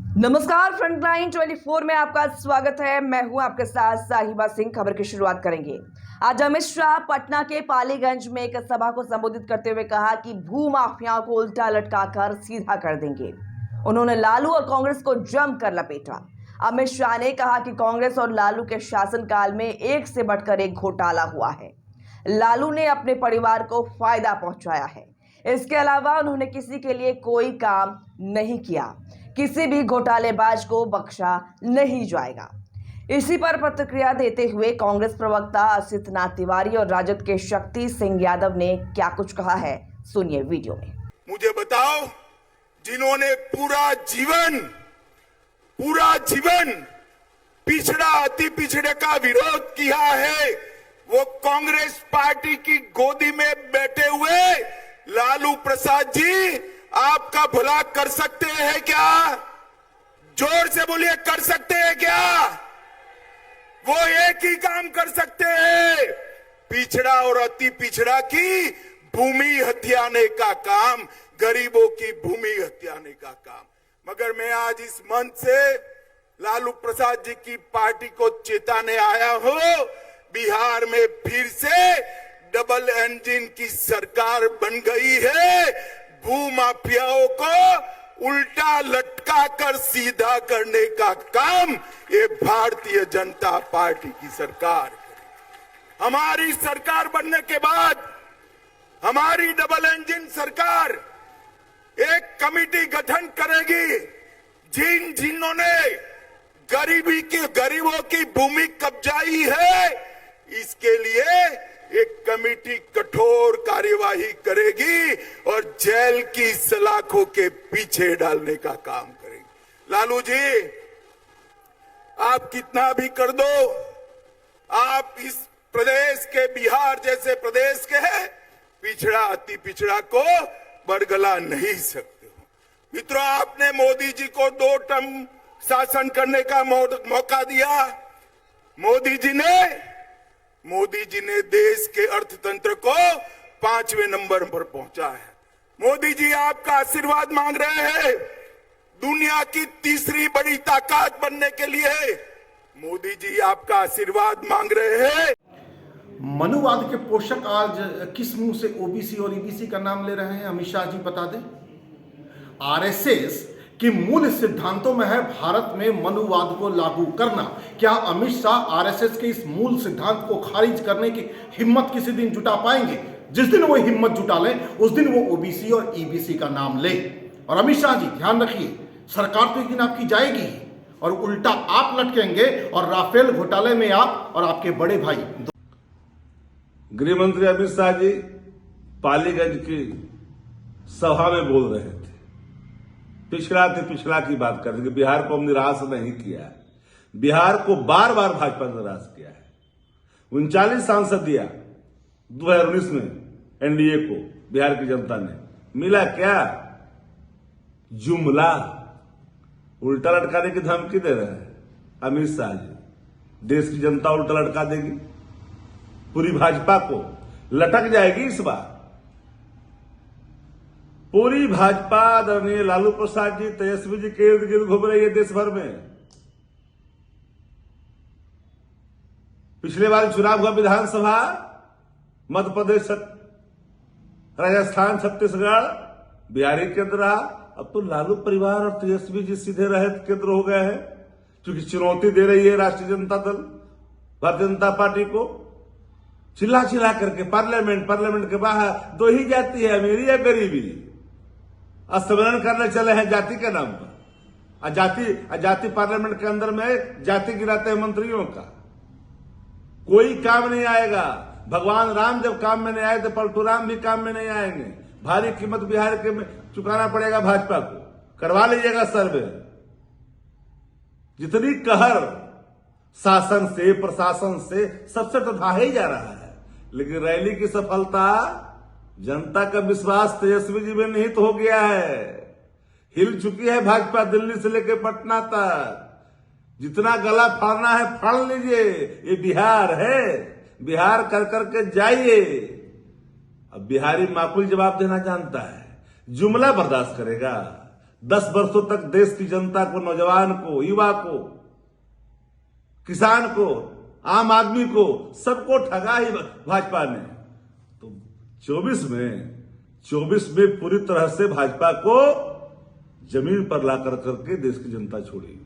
नमस्कार, फ्रंटलाइन 24 में आपका स्वागत है। मैं हूं आपके साथ साहिबा सिंह। खबर की शुरुआत करेंगे। आज अमित शाह पटना के पालीगंज में एक सभा को संबोधित करते हुए कहा कि भू माफियाओं को उल्टा लटकाकर सीधा कर देंगे। उन्होंने लालू और कांग्रेस को जमकर लपेटा। अमित शाह ने कहा कि कांग्रेस और लालू के शासनकाल में एक से बढ़कर एक घोटाला हुआ है। लालू ने अपने परिवार को फायदा पहुंचाया है। इसके अलावा उन्होंने किसी के लिए कोई काम नहीं किया। किसी भी घोटालेबाज को बख्शा नहीं जाएगा। इसी पर प्रतिक्रिया देते हुए कांग्रेस प्रवक्ता असित नाथ तिवारी और राजद के शक्ति सिंह यादव ने क्या कुछ कहा है, सुनिए वीडियो में। मुझे बताओ, जिन्होंने पूरा जीवन पिछड़ा अति पिछड़े का विरोध किया है, वो कांग्रेस पार्टी की गोदी में बैठे हुए लालू प्रसाद जी आपका भला कर सकते हैं क्या? जोर से बोलिए, कर सकते हैं क्या? वो एक ही काम कर सकते हैं, पिछड़ा और अति पिछड़ा की भूमि हथियाने का काम, गरीबों की भूमि हथियाने का काम। मगर मैं आज इस मंच से लालू प्रसाद जी की पार्टी को चेताने आया हूं, बिहार में फिर से डबल इंजन की सरकार बन गई है। भू माफियाओं को उल्टा लटका कर सीधा करने का काम ये भारतीय जनता पार्टी की सरकार करेगी। हमारी सरकार बनने के बाद हमारी डबल इंजन सरकार एक कमेटी गठन करेगी, जिन्होंने गरीबों की भूमि कब्जाई है, इसके लिए एक कमेटी कठोर कार्यवाही करेगी और जेल की सलाखों के पीछे डालने का काम करेगी। लालू जी, आप कितना भी कर दो, आप इस प्रदेश के, बिहार जैसे प्रदेश के पिछड़ा अति पिछड़ा को बरगला नहीं सकते हो। मित्रों, आपने मोदी जी को 2 टर्म शासन करने का मौका दिया। मोदी जी ने देश के अर्थतंत्र को 5वें नंबर पर पहुंचा है। मोदी जी आपका आशीर्वाद मांग रहे हैं दुनिया की तीसरी बड़ी ताकत बनने के लिए। मोदी जी आपका आशीर्वाद मांग रहे हैं। मनुवाद के पोषक आज किस मुंह से ओबीसी और ईबीसी का नाम ले रहे हैं? अमित शाह जी बता दें। आरएसएस कि मूल सिद्धांतों में है भारत में मनुवाद को लागू करना। क्या अमित शाह आरएसएस के इस मूल सिद्धांत को खारिज करने की हिम्मत किसी दिन जुटा पाएंगे? जिस दिन वो हिम्मत जुटा लें, उस दिन वो ओबीसी और ईबीसी का नाम ले। और अमित शाह जी ध्यान रखिए, सरकार तो एक दिन आपकी जाएगी और उल्टा आप लटकेंगे और राफेल घोटाले में आप और आपके बड़े भाई। गृह मंत्री अमित शाह जी पालीगंज की सभा में बोल रहे थे, पिछड़ा की बात कर रहे हैं। बिहार को हम निराश नहीं किया है, बिहार को बार बार भाजपा ने निराश किया है। 39 सांसद दिया 2019 में एनडीए को बिहार की जनता ने, मिला क्या? जुमला। उल्टा लटकाने की धमकी दे रहे हैं अमित शाह जी। देश की जनता उल्टा लटका देगी, पूरी भाजपा को लटक जाएगी इस बार। पूरी भाजपा आदरणीय लालू प्रसाद जी, तेजस्वी जी के इर्द गिर्द घूम रही है देश भर में। पिछले बार चुनाव हुआ विधानसभा, मध्य प्रदेश, राजस्थान, छत्तीसगढ़, बिहार केंद्र रहा। अब तो लालू परिवार और तेजस्वी जी सीधे रहे केंद्र हो गए हैं, क्योंकि चुनौती दे रही है राष्ट्रीय जनता दल, भारतीय जनता पार्टी को। चिल्ला करके पार्लियामेंट के बाहर 2 ही जाति है, अमीरी या गरीबी, सम्मेलन करने चले हैं जाति के नाम पर। जाति पार्लियामेंट के अंदर में जाति गिराते हैं मंत्रियों का। कोई काम नहीं आएगा। भगवान राम जब काम में नहीं आए तो परशुराम भी काम में नहीं आएंगे। भारी कीमत बिहार के में चुकाना पड़ेगा भाजपा को। करवा लीजिएगा सर्वे। जितनी कहर शासन से, प्रशासन से, सबसे तो ढा ही जा रहा है, लेकिन रैली की सफलता, जनता का विश्वास तेजस्वी जी में निहित हो गया है। हिल चुकी है भाजपा दिल्ली से लेकर पटना तक। जितना गला फाड़ना है फाड़ लीजिए, ये बिहार है, बिहार कर करके जाइए। अब बिहारी माकूल जवाब देना जानता है, जुमला बर्दाश्त करेगा, 10 वर्षों तक देश की जनता को, नौजवान को, युवा को, किसान को, आम आदमी को, सबको ठगा ही भाजपा ने। तो 24 में पूरी तरह से भाजपा को जमीन पर ला करके देश की जनता छोड़ी।